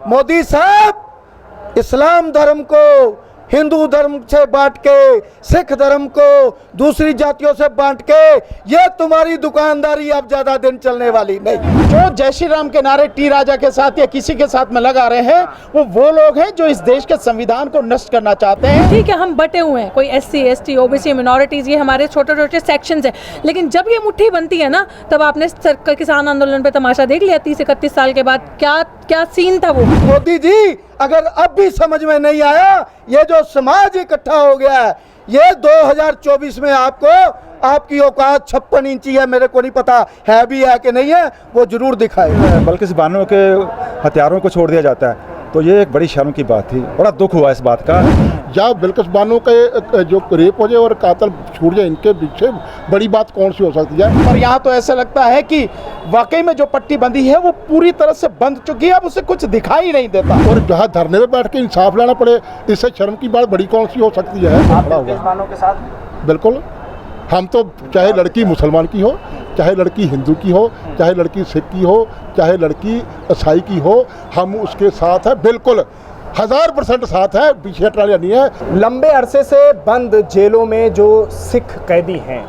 मोदी साहब इस्लाम धर्म को हिंदू धर्म से बांट के, सिख धर्म को दूसरी जातियों से बांट के, ये तुम्हारी दुकानदारी अब ज्यादा दिन चलने वाली नहीं। जो जय श्री राम के नारे टी राजा के साथ या किसी के साथ में लगा रहे हैं, वो लोग हैं जो इस देश के संविधान को नष्ट करना चाहते हैं। ठीक है, हम बटे हुए हैं, कोई SC ST OBC मिनॉरिटीज, ये हमारे छोटे छोटे सेक्शंस हैं, लेकिन जब ये मुट्ठी बनती है ना, तब आपने किसान आंदोलन पे तमाशा देख लिया 30-31 साल के बाद क्या सीन था वो। मोदी जी, अगर अब भी समझ में नहीं आया, ये जो समाज इकट्ठा हो गया है, ये 2024 में आपकी औकात 56 इंची है, मेरे को नहीं पता है भी है कि नहीं है, वो जरूर दिखाए। बल्कि बानों के हथियारों को छोड़ दिया जाता है, तो ये एक बड़ी शर्म की बात थी। बड़ा दुख हुआ इस बात का। या बिल्किस बानो के जो रेप हो जाए और कातल छूट जाए, इनके पीछे बड़ी बात कौन सी हो सकती है। पर यहाँ तो ऐसा लगता है कि वाकई में जो पट्टी बंदी है वो पूरी तरह से बंद चुकी है, अब उसे कुछ दिखाई नहीं देता। और जहाँ धरने में बैठ के इंसाफ लेना पड़े, इससे शर्म की बात बड़ी कौन सी हो सकती है। के साथ बिल्कुल, हम तो चाहे लड़की मुसलमान की हो, चाहे लड़की हिंदू की हो, चाहे लड़की सिख की हो, चाहे लड़की ईसाई की हो, हम उसके साथ है, बिल्कुल 1000% साथ है, पीछे हटना नहीं है। लंबे अरसे से बंद जेलों में जो सिख कैदी हैं,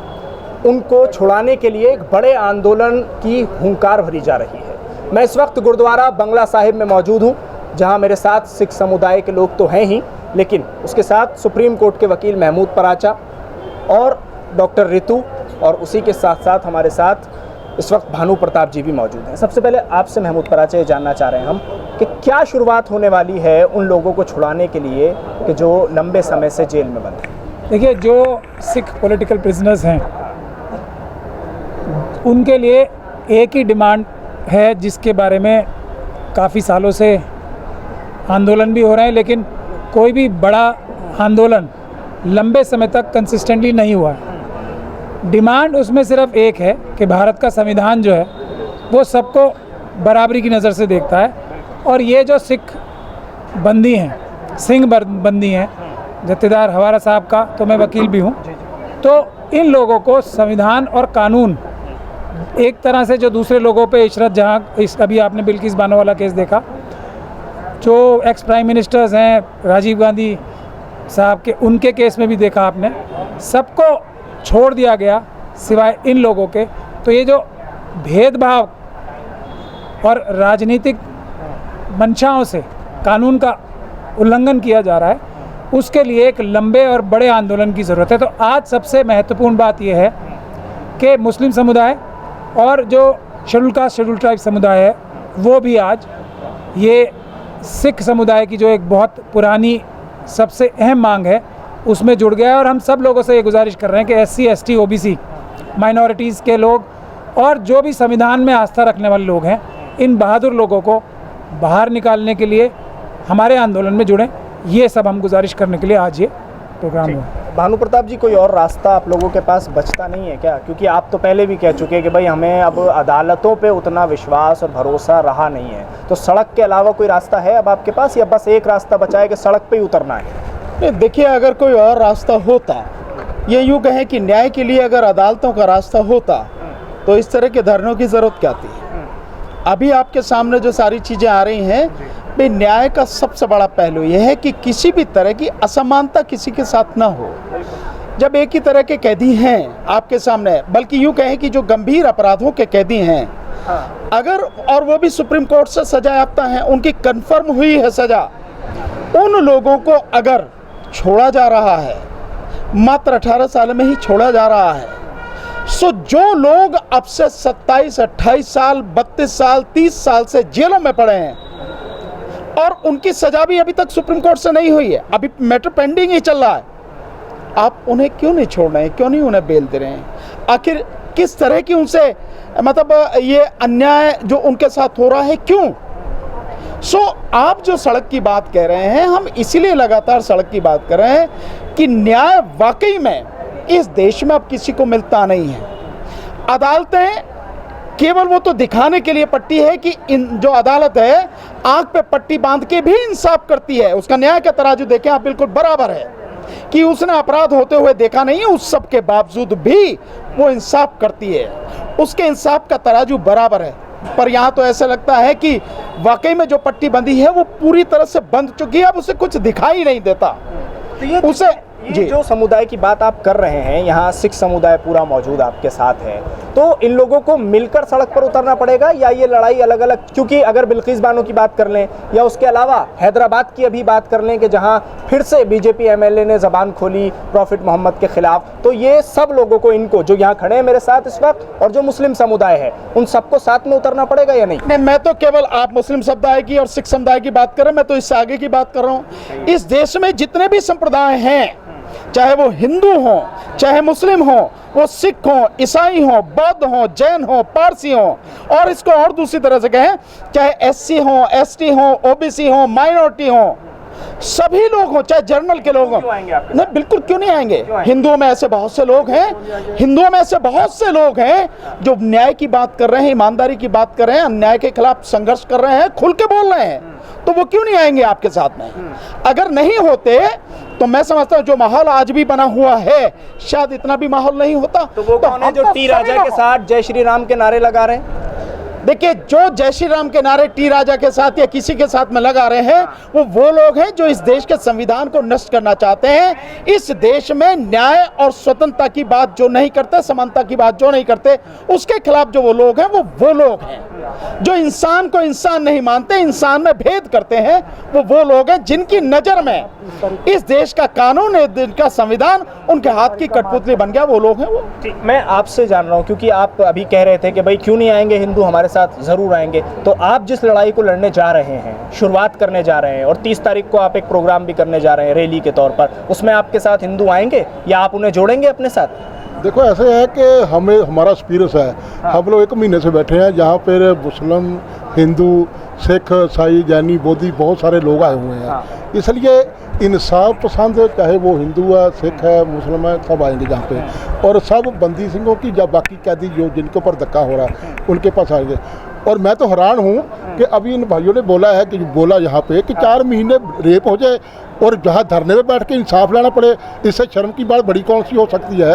उनको छुड़ाने के लिए एक बड़े आंदोलन की हुंकार भरी जा रही है। मैं इस वक्त गुरुद्वारा बंगला साहिब में मौजूद हूँ, जहाँ मेरे साथ सिख समुदाय के लोग तो हैं ही, लेकिन उसके साथ सुप्रीम कोर्ट के वकील महमूद पराचा और डॉक्टर रितु, और उसी के साथ साथ हमारे साथ इस वक्त भानु प्रताप जी भी मौजूद हैं। सबसे पहले आपसे महमूद पराचा ये जानना चाह रहे हैं हम कि क्या शुरुआत होने वाली है उन लोगों को छुड़ाने के लिए कि जो लंबे समय से जेल में बंद हैं। देखिए, जो सिख पॉलिटिकल प्रिजनर्स हैं, उनके लिए एक ही डिमांड है जिसके बारे में काफ़ी सालों से आंदोलन भी हो रहे हैं, लेकिन कोई भी बड़ा आंदोलन लंबे समय तक कंसिस्टेंटली नहीं हुआ है। डिमांड उसमें सिर्फ एक है कि भारत का संविधान जो है वो सबको बराबरी की नज़र से देखता है, और ये जो सिख बंदी हैं, सिंह बंदी हैं, जत्थेदार हवारा साहब का, तो मैं वकील भी हूँ, तो इन लोगों को संविधान और कानून एक तरह से जो दूसरे लोगों पे इशरत जहाँ, अभी आपने बिल्किस बानो वाला केस देखा, जो एक्स प्राइम मिनिस्टर्स हैं राजीव गांधी साहब के, उनके केस में भी देखा आपने, सबको छोड़ दिया गया सिवाय इन लोगों के। तो ये जो भेदभाव और राजनीतिक मंशाओं से कानून का उल्लंघन किया जा रहा है, उसके लिए एक लंबे और बड़े आंदोलन की ज़रूरत है। तो आज सबसे महत्वपूर्ण बात यह है कि मुस्लिम समुदाय और जो शेड्यूल कास्ट शेड्यूल ट्राइब समुदाय है, वो भी आज ये सिख समुदाय की जो एक बहुत पुरानी सबसे अहम मांग है उसमें जुड़ गया है। और हम सब लोगों से ये गुजारिश कर रहे हैं कि SC ST OBC माइनॉरिटीज़ के लोग और जो भी संविधान में आस्था रखने वाले लोग हैं, इन बहादुर लोगों को बाहर निकालने के लिए हमारे आंदोलन में जुड़ें। ये सब हम गुजारिश करने के लिए आज ये प्रोग्राम हुआ। भानु प्रताप जी, कोई और रास्ता आप लोगों के पास बचता नहीं है क्या? क्योंकि आप तो पहले भी कह चुके हैं कि भाई हमें अब अदालतों पे उतना विश्वास और भरोसा रहा नहीं है, तो सड़क के अलावा कोई रास्ता है अब आपके पास, या बस एक रास्ता बचा है कि सड़क पे ही उतरना है? देखिए, अगर कोई और रास्ता होता, ये यूँ कहें कि न्याय के लिए अगर अदालतों का रास्ता होता, तो इस तरह के धरनों की ज़रूरत क्या थी। अभी आपके सामने जो सारी चीज़ें आ रही हैं, भाई न्याय का सबसे बड़ा पहलू यह है कि किसी भी तरह की असमानता किसी के साथ ना हो। जब एक ही तरह के कैदी हैं आपके सामने, बल्कि यूँ कहें कि जो गंभीर अपराधों के कैदी हैं, अगर, और वो भी सुप्रीम कोर्ट से सजा याफ्ता हैं, उनकी कन्फर्म हुई है सजा, उन लोगों को अगर छोड़ा जा रहा है, मात्र 18 साल में ही छोड़ा जा रहा है, सो जो लोग अब से 27, 28 साल, 32 साल, 30 साल से जेलों में पड़े हैं और उनकी सजा भी अभी तक सुप्रीम कोर्ट से नहीं हुई है, अभी मैटर पेंडिंग ही चल रहा है, आप उन्हें क्यों नहीं छोड़ रहे हैं, क्यों नहीं उन्हें बेल दे रहे हैं? आखिर किस तरह की उनसे, मतलब ये अन्याय जो उनके साथ हो रहा है, क्यों? आप जो सड़क की बात कह रहे हैं, हम इसीलिए लगातार सड़क की बात कर रहे हैं कि न्याय वाकई में इस देश में अब किसी को मिलता नहीं है। अदालतें केवल वो तो दिखाने के लिए पट्टी है कि इन जो अदालत है आंख पे पट्टी बांध के भी इंसाफ करती है, उसका न्याय का तराजू देखें आप, बिल्कुल बराबर है कि उसने अपराध होते हुए देखा नहीं है, उस सब के बावजूद भी वो इंसाफ करती है, उसके इंसाफ का तराजू बराबर है। पर यहाँ तो ऐसा लगता है कि वाकई में जो पट्टी बंदी है वो पूरी तरह से बंद चुकी है, अब उसे कुछ दिखाई नहीं देता। तो ये उसे ये जो समुदाय की बात आप कर रहे हैं, यहाँ सिख समुदाय पूरा मौजूद आपके साथ है, तो इन लोगों को मिलकर सड़क पर उतरना पड़ेगा या ये लड़ाई अलग अलग? क्योंकि अगर बिल्किस बानो की बात कर लें या उसके अलावा हैदराबाद की अभी बात कर लें कि जहाँ फिर से बीजेपी एमएलए ने जबान खोली प्रॉफिट मोहम्मद के खिलाफ, तो ये सब लोगों को, इनको जो यहाँ खड़े हैं मेरे साथ इस वक्त और जो मुस्लिम समुदाय है, उन सबको साथ में उतरना पड़ेगा या नहीं? नहीं, मैं तो केवल आप मुस्लिम समुदाय की और सिख समुदाय की बात कर रहे हैं, मैं तो इससे आगे की बात कर रहा हूँ। इस देश में जितने भी संप्रदाय हैं, चाहे वो हिंदू हो, चाहे मुस्लिम हो, वो सिख हो, ईसाई हो, बौद्ध हो, जैन हो, पारसी हो, और इसको और दूसरी तरह से कहें, चाहे एससी हो, एसटी हो, ओबीसी हो, माइनॉरिटी हो, सभी लोग हो, चाहे जर्नल के लोग हो, नहीं बिल्कुल क्यों नहीं आएंगे। हिंदुओं में ऐसे बहुत से लोग हैं, हिंदुओं में ऐसे बहुत से लोग हैं जो न्याय की बात कर रहे हैं, ईमानदारी की बात कर रहे हैं, अन्याय के खिलाफ संघर्ष कर रहे हैं, खुल के बोल रहे हैं, तो वो क्यों नहीं आएंगे आपके साथ में? अगर नहीं होते तो मैं समझता हूँ जो माहौल आज भी बना हुआ है, शायद इतना भी माहौल नहीं होता। तो वो कौन है जो टी राजा के साथ जय श्री राम के नारे लगा रहे हैं? देखिए, जो जय श्री राम के नारे टी राजा के साथ या किसी के साथ में लगा रहे हैं, वो लोग हैं जो इस देश के संविधान को नष्ट करना चाहते हैं। इस देश में न्याय और स्वतंत्रता की बात जो नहीं करते, समानता की बात जो नहीं करते, उसके खिलाफ जो वो लोग हैं, वो लोग हैं जो इंसान को इंसान नहीं मानते, इंसान में भेद करते हैं। वो लोग हैं जिनकी नज़र में इस देश का कानून, इस देश का संविधान उनके हाथ की कठपुतली बन गया, वो लोग हैं वो। मैं आपसे जान रहा हूँ, क्योंकि आप अभी कह रहे थे कि भाई क्यों नहीं आएंगे हिंदू हमारे साथ, ज़रूर आएंगे। तो आप जिस लड़ाई को लड़ने जा रहे हैं, शुरुआत करने जा रहे हैं, और 30 तारीख को आप एक प्रोग्राम भी करने जा रहे हैं रैली के तौर पर, उसमें आपके साथ हिंदू आएंगे या आप उन्हें जोड़ेंगे अपने साथ? देखो, ऐसे है कि हमें, हमारा एक्सपीरियंस है, हम लोग 1 महीने से बैठे हैं जहाँ पर मुस्लिम, हिंदू, सिख, ईसाई, जैनी, बौद्धी बहुत सारे लोग आए हुए हैं। इसलिए इंसाफ पसंद, चाहे वो हिंदू है, सिख है, मुस्लिम है, सब आएंगे जहाँ पे, और सब बंदी सिंहों की या बाकी कैदी जो जिनके ऊपर धक्का हो रहा है उनके पास आएंगे। और मैं तो हैरान हूँ कि अभी इन भाइयों ने बोला है कि बोला यहाँ पे कि 4 महीने रेप हो जाए और जहाँ धरने में बैठ के इंसाफ लेना पड़े, इससे शर्म की बात बड़ी कौन सी हो सकती है?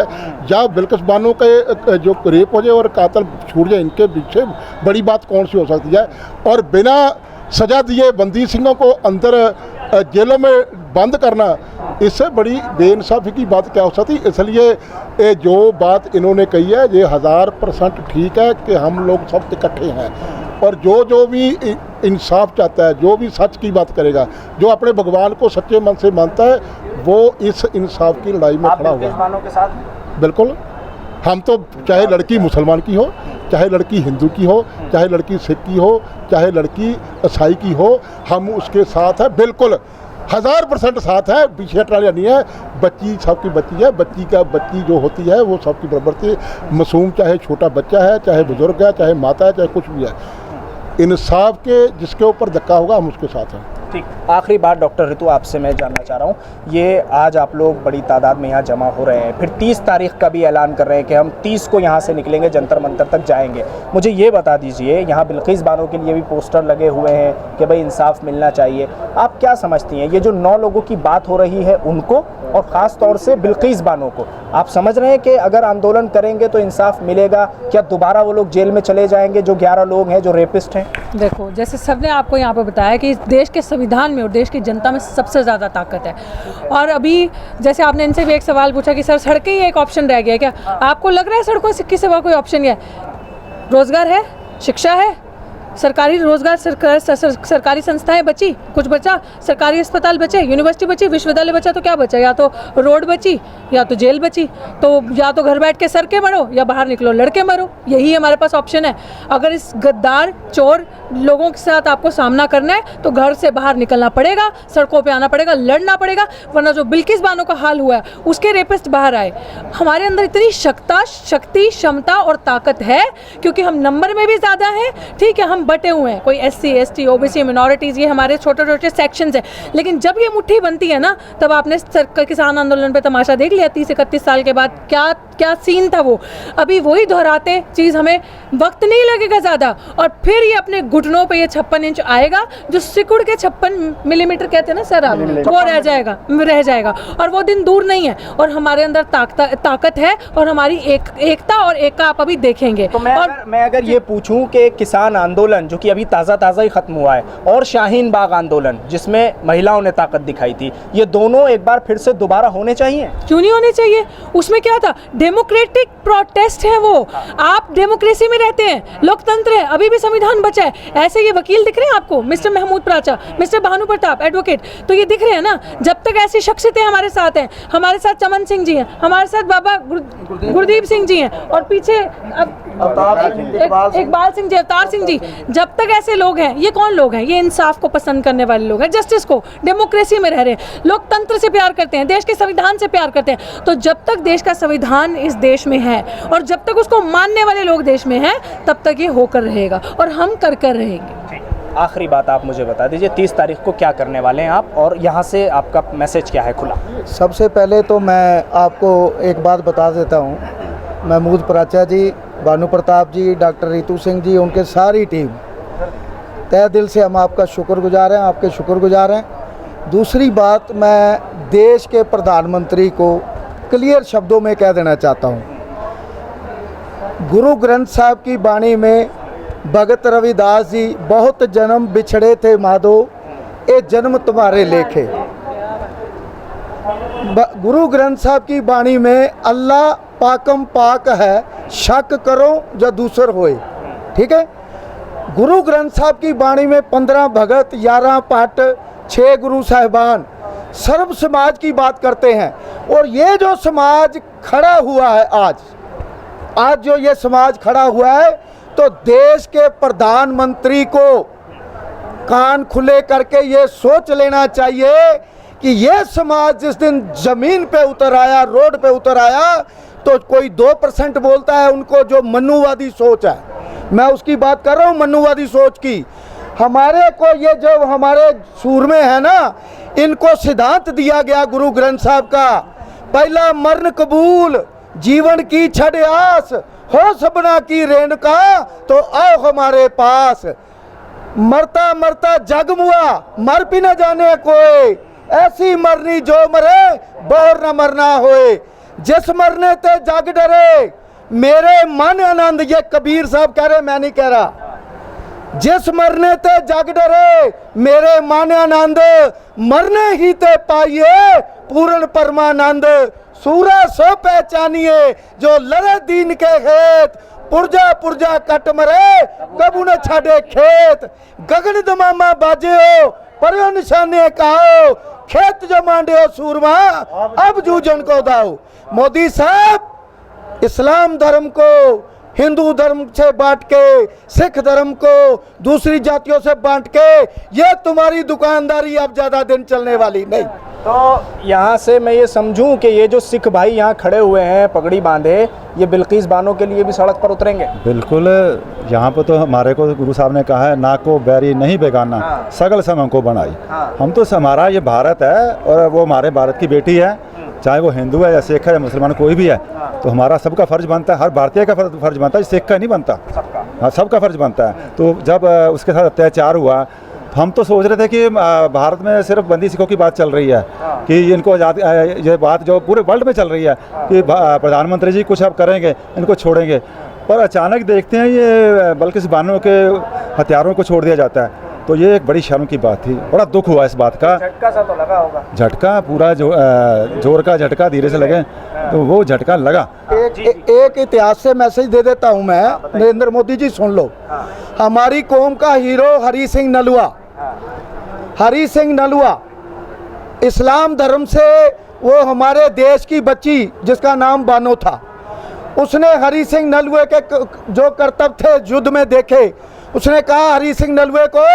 या बिल्किस बानो के जो रेप हो जाए और कातल छूट जाए, इनके पीछे बड़ी बात कौन सी हो सकती है? और बिना सजा दिए बंदी सिंहों को अंदर जेलों में बंद करना, इससे बड़ी बेइंसाफी की बात क्या हो सकती? इसलिए ये जो बात इन्होंने कही है, ये 1000% ठीक है कि हम लोग सब इकट्ठे हैं, और जो भी इंसाफ चाहता है, जो भी सच की बात करेगा, जो अपने भगवान को सच्चे मन से मानता है, वो इस इंसाफ की लड़ाई में खड़ा हुआ है। बिल्कुल, हम तो चाहे लड़की मुसलमान की हो, चाहे लड़की हिंदू की हो, चाहे लड़की सिख की हो, चाहे लड़की ईसाई की हो, हम उसके साथ हैं, बिल्कुल 1000% साथ है, पीछे हटने नहीं है। बच्ची सबकी बच्ची है, बच्ची जो होती है वो सबकी बराबर थी। मासूम चाहे छोटा बच्चा है, चाहे बुजुर्ग है, चाहे माता है, चाहे कुछ भी है, इंसाफ के जिसके ऊपर धक्का होगा हम उसके साथ हैं। ठीक, आखिरी बात डॉक्टर ऋतु आपसे मैं जानना चाह रहा हूँ, ये आज आप लोग बड़ी तादाद में यहाँ जमा हो रहे हैं, फिर 30 तारीख का भी ऐलान कर रहे हैं कि हम 30 को यहाँ से निकलेंगे, जंतर मंतर तक जाएंगे। मुझे ये बता दीजिए, यहाँ बिल्किस बानो के लिए भी पोस्टर लगे हुए हैं कि भाई इंसाफ मिलना चाहिए, आप क्या समझती हैं? ये जो 9 लोगों की बात हो रही है उनको, और ख़ास तौर से बिल्किस बानो को, आप समझ रहे हैं कि अगर आंदोलन करेंगे तो इंसाफ मिलेगा? क्या दोबारा वो लोग जेल में चले जाएंगे जो 11 लोग हैं जो रेपिस्ट हैं? देखो, जैसे सबने आपको यहाँ पे बताया कि इस देश के संविधान में और देश की जनता में सबसे ज़्यादा ताकत है। और अभी जैसे आपने इनसे भी एक सवाल पूछा कि सर सड़कें ही एक ऑप्शन रह गया क्या? आपको लग रहा है सड़कों के सिवा कोई ऑप्शन है? रोज़गार है, शिक्षा है, सरकारी रोजगार, सरकारी संस्थाएं बची, कुछ बचा? सरकारी अस्पताल बचे, यूनिवर्सिटी बची, विश्वविद्यालय बचा, तो क्या बचा? या तो रोड बची या तो जेल बची। तो या तो घर बैठ के सर के मरो या बाहर निकलो लड़के मरो, यही हमारे पास ऑप्शन है। अगर इस गद्दार चोर लोगों के साथ आपको सामना करना है तो घर से बाहर निकलना पड़ेगा, सड़कों पे आना पड़ेगा, लड़ना पड़ेगा, वरना जो बिल्किस बानो का हाल हुआ है उसके रेपिस्ट बाहर आए। हमारे अंदर इतनी शक्ति, क्षमता और ताकत है, क्योंकि हम नंबर में भी ज़्यादा हैं, ठीक है, हम हम बटे हुए हैं, कोई SC ST OBC मिनॉरिटीज़, ये हमारे छोटे छोटे सेक्शंस हैं। लेकिन जब ये मुट्ठी बनती है ना, तब आपने किसान आंदोलन पे तमाशा देख लिया 30-31 साल के बाद क्या क्या सीन था वो। अभी वही दोहराते चीज़, हमें वक्त नहीं लगेगा ज़्यादा, और फिर ये अपने घुटनों पे ये 56 इंच आएगा, जो सिकुड़ के 56 मिलीमीटर कहते हैं ना सर आप, वो रह जाएगा और वो दिन दूर नहीं है। और हमारे अंदर ताकत है और हमारी एकता और एका आप अभी देखेंगे। तो मैं अगर ये पूछूं कि किसान आंदोलन जो कि अभी ताज़ा ही ख़त्म हुआ है, और शाहीन बाग आंदोलन जिसमें महिलाओं ने ताकत दिखाई थी, ये दोनों एक बार फिर से दोबारा होने चाहिए? क्यों नहीं होने चाहिए? उसमें क्या था? डेमोक्रेटिक प्रोटेस्ट है वो। आप डेमोक्रेसी में रहते हैं, लोकतंत्र है, अभी भी संविधान बचा है। ऐसे ये वकील दिख रहे हैं आपको, मिस्टर महमूद प्राचा, मिस्टर भानु प्रताप एडवोकेट, तो ये दिख रहे हैं ना। जब तक ऐसी शख्सियतें हमारे साथ हैं, हमारे साथ चमन सिंह जी हैं, हमारे साथ बाबा गुरदीप सिंह जी हैं, और पीछे इकबाल सिंह जी, अवतार सिंह जी, जब तक ऐसे लोग हैं, ये कौन लोग हैं? ये इंसाफ को पसंद करने वाले लोग हैं, जस्टिस को, डेमोक्रेसी में रह रहे हैं, लोकतंत्र से प्यार करते हैं, देश के संविधान से प्यार करते हैं। तो जब तक देश का संविधान इस देश में है और जब तक उसको मानने वाले लोग देश में हैं, तब तक ये होकर रहेगा और हम कर रहेंगे। आखिरी बात आप मुझे बता दीजिए, 30 तारीख को क्या करने वाले हैं आप, और यहाँ से आपका मैसेज क्या है खुला? सबसे पहले तो मैं आपको एक बात बता देता हूँ, महमूद प्राचा जी, भानु प्रताप जी, डॉक्टर रितु सिंह जी, उनके सारी टीम, तहे दिल से हम आपका शुक्रगुजार हैं, आपके शुक्रगुजार हैं। दूसरी बात, मैं देश के प्रधानमंत्री को क्लियर शब्दों में कह देना चाहता हूँ, गुरु ग्रंथ साहब की बाणी में भगत रविदास जी, बहुत जन्म बिछड़े थे माधो, ये जन्म तुम्हारे लेखे। गुरु ग्रंथ साहब की बाणी में अल्लाह पाकम पाक है, शक करो जो दूसर होए। ठीक है, गुरु ग्रंथ साहब की बाणी में 15 भगत, 11 पाठ, 6 गुरु साहिबान, सर्व समाज की बात करते हैं। और ये जो समाज खड़ा हुआ है आज जो ये समाज खड़ा हुआ है, तो देश के प्रधानमंत्री को कान खुले करके ये सोच लेना चाहिए कि ये समाज जिस दिन ज़मीन पे उतर आया, रोड पे उतर आया, तो कोई 2% बोलता है उनको, जो मनुवादी सोच है, मैं उसकी बात कर रहा हूँ, मनुवादी सोच की। हमारे को ये जो हमारे सूरमे हैं ना, इनको सिद्धांत दिया गया गुरु ग्रंथ साहब का, पहला मरण कबूल, जीवन की छड़ आस, हो सबना की रेणुका, तो आओ हमारे पास। मरता मरता जग मुआ, मर भी न जाने कोई, ऐसी मरनी जो मरे बहुर न मरना होए। जिस मरने ते जग डरे, मेरे मन आनंद, ये कबीर साहब कह रहे, मैं नहीं कह रहा। जिस मरने ते जग डरे, मेरे मन आनंद, मरने ही ते पाइए पूर्ण परमानंद। सूरा सो पहचानिए जो लड़े दीन के खेत, पुरजा पुरजा कट मरे कबू न छाड़े खेत। गगन दमामा बाजे हो पर निशाने कहो, खेत जो मांडे हो सूरमा अब जूझन को दाओ। मोदी साहब, इस्लाम धर्म को हिंदू धर्म से बांट के, सिख धर्म को दूसरी जातियों से बांट के, ये तुम्हारी दुकानदारी अब ज़्यादा दिन चलने वाली नहीं। तो यहाँ से मैं ये समझूं कि ये जो सिख भाई यहाँ खड़े हुए हैं पगड़ी बांधे, ये बिल्किस बानो के लिए भी सड़क पर उतरेंगे? बिल्कुल, यहाँ पर तो हमारे को गुरु साहब ने कहा है, ना को बैरी नहीं बेगाना, सगल समय को बनाई। हम तो हमारा ये भारत है और वो हमारे भारत की बेटी है, चाहे वो हिंदू है या सिख है या मुसलमान कोई भी है, तो हमारा सबका फ़र्ज़ बनता है, हर भारतीय का फ़र्ज़ बनता है, सिख का नहीं बनता, हाँ सबका फ़र्ज़ बनता है। तो जब उसके साथ अत्याचार हुआ, हम तो सोच रहे थे कि भारत में सिर्फ बंदी सिखों की बात चल रही है, कि इनको आज़ाद, ये बात जो पूरे वर्ल्ड में चल रही है कि प्रधानमंत्री जी कुछ अब करेंगे, इनको छोड़ेंगे, पर अचानक देखते हैं ये बिल्किस बानो के हथियारों को छोड़ दिया जाता है। तो ये एक बड़ी शर्म की बात थी, बड़ा दुख हुआ इस बात का। झटका सा तो लगा होगा? झटका पूरा जोर का झटका धीरे से लगे, तो वो झटका लगा। एक इतिहास से मैसेज दे देता हूँ मैं, नरेंद्र मोदी जी सुन लो। हमारी कौम का हीरो हरी सिंह नलुआ, हरी सिंह नलुआ इस्लाम धर्म से, वो हमारे देश की बच्ची जिसका नाम बानो था, उसने हरी सिंह नलुए के जो करतब थे युद्ध में देखे, उसने कहा हरी सिंह नलुए को,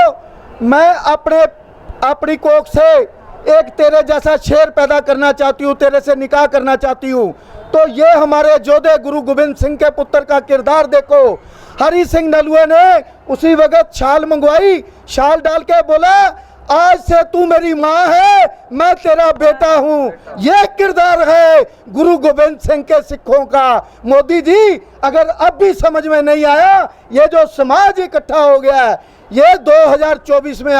मैं अपनी कोख से एक तेरे जैसा शेर पैदा करना चाहती हूँ, तेरे से निकाह करना चाहती हूँ। तो ये हमारे जोधे गुरु गोविंद सिंह के पुत्र का किरदार देखो, हरी सिंह नलुए ने उसी वक्त शाल मंगवाई, शाल डाल के बोला आज से तू मेरी माँ है, मैं तेरा बेटा हूँ। ये किरदार है गुरु गोविंद सिंह के सिखों का। मोदी जी, अगर अब भी समझ में नहीं आया, ये जो समाज इकट्ठा हो गया है, ये 2024 में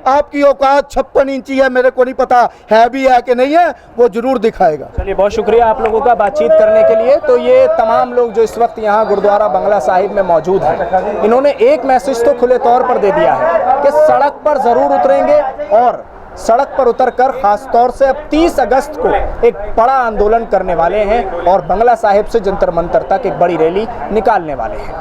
आपकी औकात 56 इंची है, मेरे को नहीं पता है भी है कि नहीं है, वो जरूर दिखाएगा। चलिए, बहुत शुक्रिया आप लोगों का बातचीत करने के लिए। तो ये तमाम लोग जो इस वक्त यहाँ गुरुद्वारा बंगला साहिब में मौजूद हैं, इन्होंने एक मैसेज तो खुले तौर पर दे दिया है कि सड़क पर ज़रूर उतरेंगे और सड़क पर उतरकर खास तौर से अब 30 अगस्त को एक बड़ा आंदोलन करने वाले हैं और बंगला साहिब से जंतर मंतर तक एक बड़ी रैली निकालने वाले हैं।